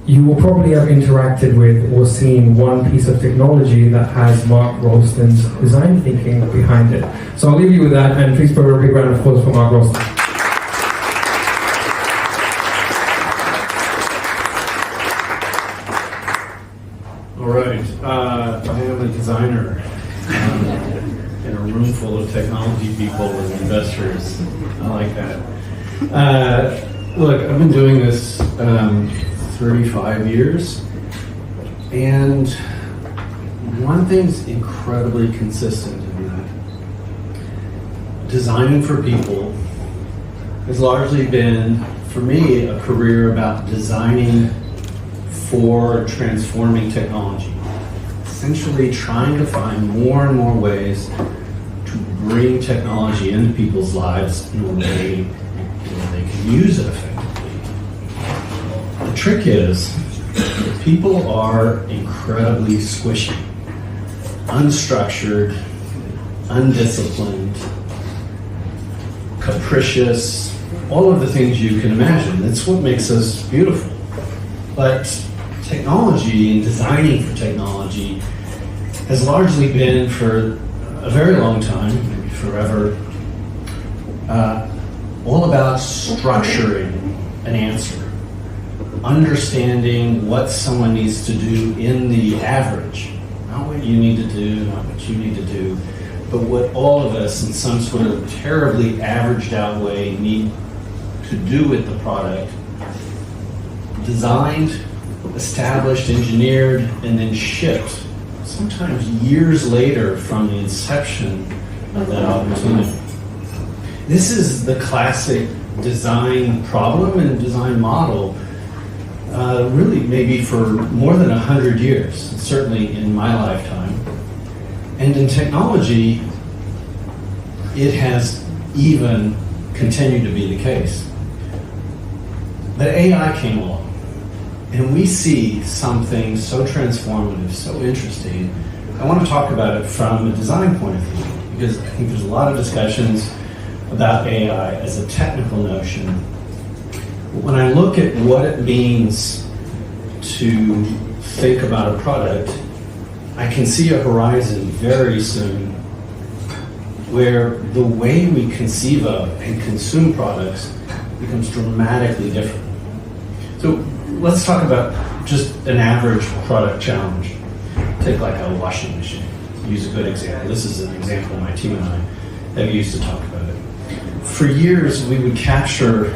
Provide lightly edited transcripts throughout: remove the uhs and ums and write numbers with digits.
you will probably have interacted with or seen one piece of technology that has Mark Rolston's design thinking behind it. So I'll leave you with that, and please put a big round of applause for Mark Rolston. All right, I am a designer in a room full of technology people and investors. I like that. Look, I've been doing this 35 years, and one thing's incredibly consistent in that designing for people has largely been, for me, a career about designing for transforming technology. Essentially trying to find more and more ways to bring technology into people's lives in a way where they can use it effectively. The trick is, people are incredibly squishy, unstructured, undisciplined, capricious, all of the things you can imagine. That's what makes us beautiful. But technology and designing for technology has largely been, for a very long time, maybe forever, all about structuring an answer, understanding what someone needs to do in the average, not what you need to do, not what you need to do, but what all of us in some sort of terribly averaged out way need to do with the product, designed, established, engineered, and then shipped, sometimes years later from the inception of that opportunity. This is the classic design problem and design model, really maybe for more than 100 years, certainly in my lifetime. And in technology, it has even continued to be the case. But AI came along. And we see something so transformative, so interesting. I want to talk about it from a design point of view, because I think there's a lot of discussions about AI as a technical notion. When I look at what it means to think about a product, I can see a horizon very soon where the way we conceive of and consume products becomes dramatically different. So let's talk about just an average product challenge. Take like a washing machine. Use a good example. This is an example my team and I have used to talk about it. For years, we would capture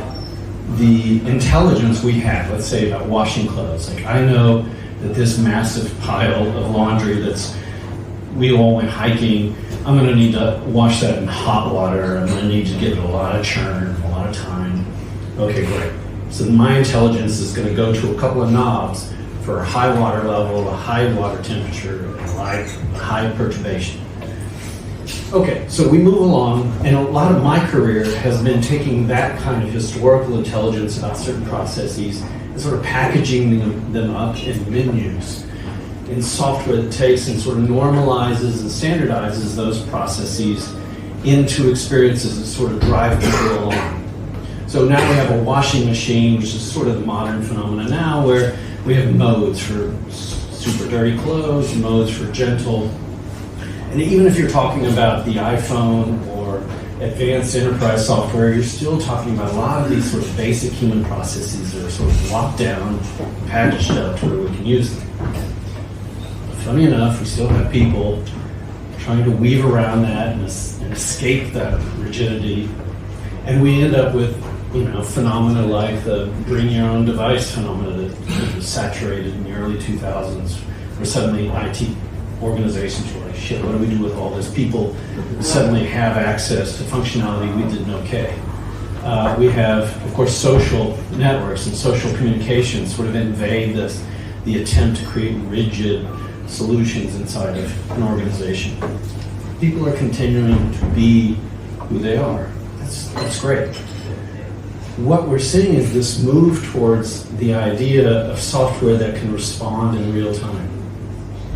the intelligence we had, let's say about washing clothes. Like, I know that this massive pile of laundry we all went hiking, I'm going to need to wash that in hot water. I'm going to need to give it a lot of churn, a lot of time. Okay, great. So my intelligence is going to go to a couple of knobs for a high water level, a high water temperature, and a high perturbation. Okay, so we move along, and a lot of my career has been taking that kind of historical intelligence about certain processes and sort of packaging them up in menus, in software that takes and sort of normalizes and standardizes those processes into experiences that sort of drive people along. So now we have a washing machine, which is sort of the modern phenomenon now, where we have modes for super dirty clothes, modes for gentle. And even if you're talking about the iPhone or advanced enterprise software, you're still talking about a lot of these sort of basic human processes that are sort of locked down, packaged up to where we can use them. Funny enough, we still have people trying to weave around that and escape that rigidity. And we end up with, phenomena like the bring your own device phenomena that was saturated in the early 2000s, where suddenly IT organizations were like, shit, what do we do with all this? People suddenly have access to functionality we didn't okay. We have, of course, social networks and social communications sort of invade the attempt to create rigid solutions inside of an organization. People are continuing to be who they are. That's great. What we're seeing is this move towards the idea of software that can respond in real time.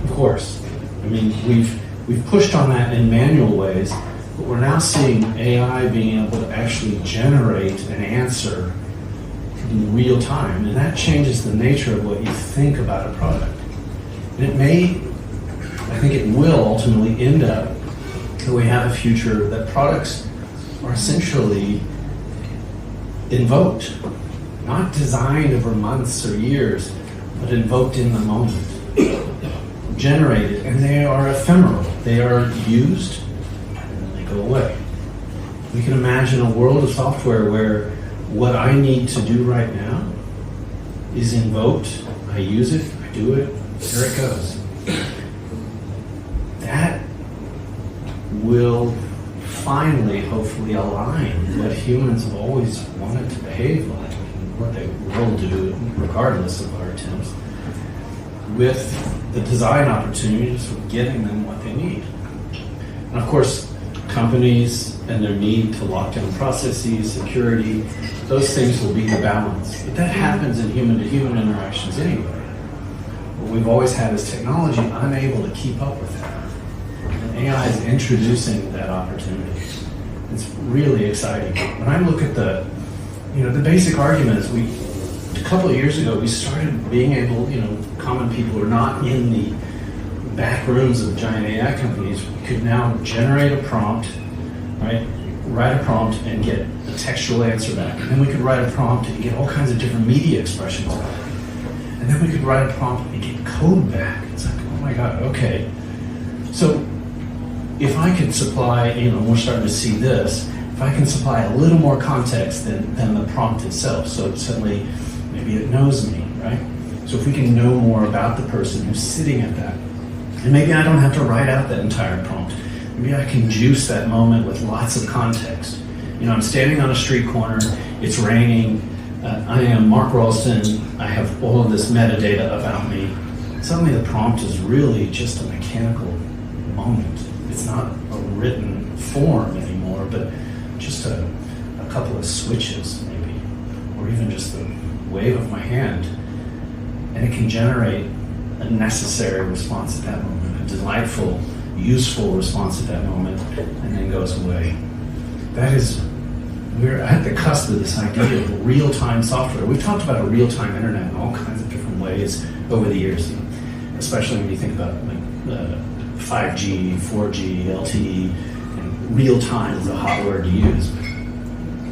Of course, we've pushed on that in manual ways, but we're now seeing AI being able to actually generate an answer in real time, and that changes the nature of what you think about a product. And it may, I think it will ultimately end up that we have a future that products are essentially invoked, not designed over months or years, but invoked in the moment, generated, and they are ephemeral. They are used, and then they go away. We can imagine a world of software where what I need to do right now is invoked, I use it, I do it, there it goes. That will finally, hopefully, align what humans have always wanted to behave like, and what they will do, regardless of our attempts, with the design opportunities of giving them what they need. And of course, companies and their need to lock down processes, security, those things will be the balance. But that happens in human-to-human interactions anyway. What we've always had is technology unable to keep up with that. And AI is introducing that opportunity. It's really exciting. When I look at the basic arguments, a couple of years ago, we started being able, common people who are not in the back rooms of giant AI companies, we could now generate a prompt, right? Write a prompt and get a textual answer back. And then we could write a prompt and get all kinds of different media expressions back. And then we could write a prompt and get code back. It's like, oh my God, okay. So if I could supply, we're starting to see this, if I can supply a little more context than the prompt itself, so suddenly maybe it knows me, right? So if we can know more about the person who's sitting at that, and maybe I don't have to write out that entire prompt. Maybe I can juice that moment with lots of context. I'm standing on a street corner, it's raining, I am Mark Rolston, I have all of this metadata about me. Suddenly the prompt is really just a mechanical moment. It's not a written form anymore, but just a couple of switches maybe, or even just the wave of my hand. And it can generate a necessary response at that moment, a delightful, useful response at that moment, and then goes away. We're at the cusp of this idea of real-time software. We've talked about a real-time internet in all kinds of different ways over the years, especially when you think about 5G, 4G, LTE, and real-time is a hot word to use.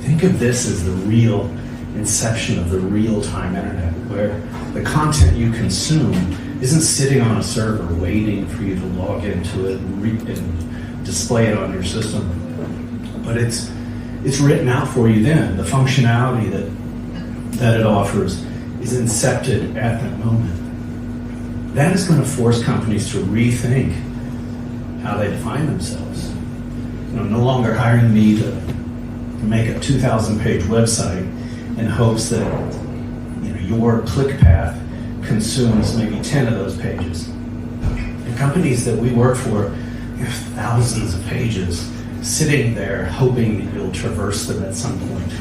Think of this as the real inception of the real-time internet, where the content you consume isn't sitting on a server waiting for you to log into it and display it on your system, but it's written out for you then. The functionality that it offers is incepted at that moment. That is going to force companies to rethink how they define themselves. No longer hiring me to make a 2,000-page website in hopes that your click path consumes maybe 10 of those pages. The companies that we work for have thousands of pages sitting there hoping that you'll traverse them at some point.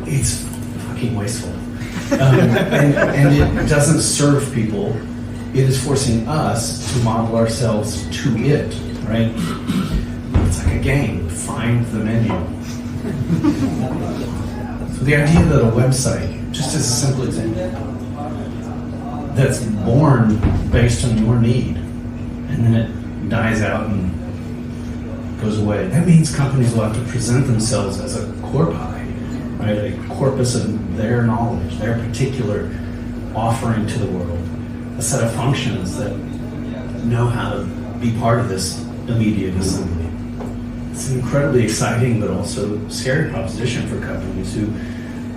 It's fucking wasteful. And it doesn't serve people. It is forcing us to model ourselves to it, right? It's like a game. Find the menu. So the idea that a website, just as a simple example, that's born based on your need, and then it dies out and goes away. That means companies will have to present themselves as a corpi, right? A corpus of their knowledge, their particular offering to the world, a set of functions that know how to be part of this immediate assembly. It's an incredibly exciting but also scary proposition for companies who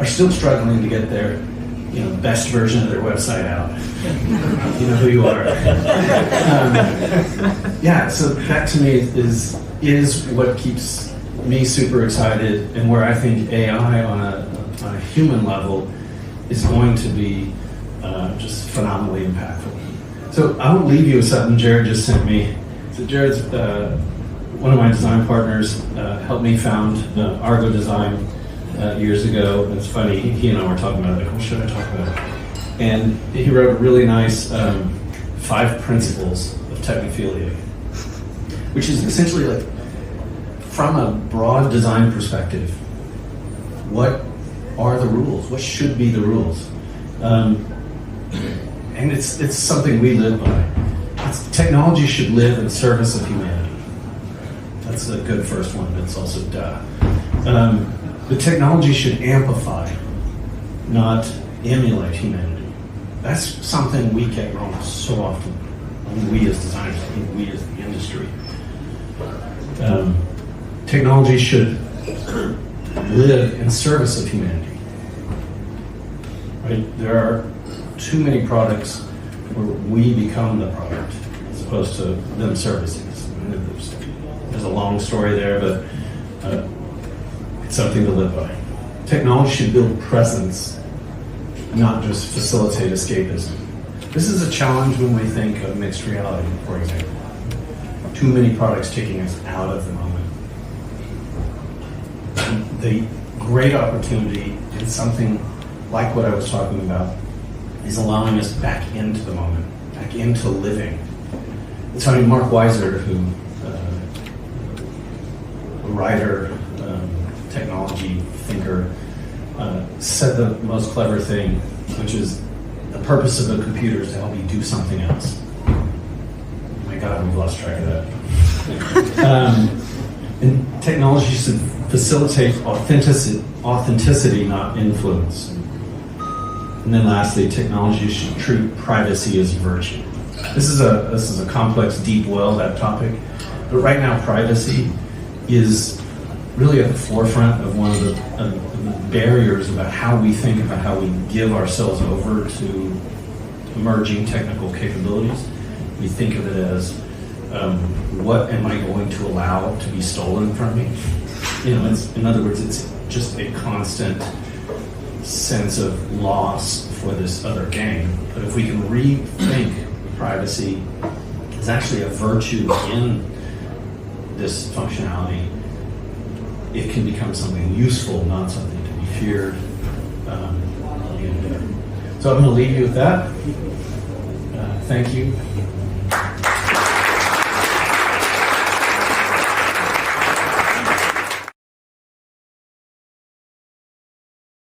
are still struggling to get their best version of their website out. You know who you are. So that to me is what keeps me super excited, and where I think AI on a human level is going to be just phenomenally impactful. So I will leave you with something Jared just sent me. So Jared's one of my design partners, helped me found Argo Design years ago. And it's funny, he and I were talking about it, like, what should I talk about? And he wrote a really nice 5 principles of technophilia, which is essentially like, from a broad design perspective, what are the rules? What should be the rules? And it's something we live by. Technology should live in service of humanity. That's a good first one, but it's also duh. The technology should amplify, not emulate humanity. That's something we get wrong so often. I mean, we as designers, I think we as the industry. Technology should live in service of humanity. Right? There are too many products where we become the product as opposed to them servicing us. I mean, there's a long story there, but it's something to live by. Technology should build presence, not just facilitate escapism. This is a challenge when we think of mixed reality, for example. Too many products taking us out of the moment. The great opportunity in something like what I was talking about is allowing us back into the moment, back into living. It's funny, Mark Weiser, who a writer, technology thinker, said the most clever thing, which is the purpose of a computer is to help you do something else. Oh my God, we've lost track of that. And technology should facilitate authenticity, not influence. And then lastly, technology should treat privacy as virtue. This is a complex, deep well, that topic. But right now, privacy is really at the forefront of one of the barriers about how we think about how we give ourselves over to emerging technical capabilities. We think of it as, what am I going to allow to be stolen from me? You know, in other words, it's just a constant sense of loss for this other game. But if we can rethink privacy as actually a virtue in this functionality, it can become something useful, not something to be feared. So I'm going to leave you with that. Thank you.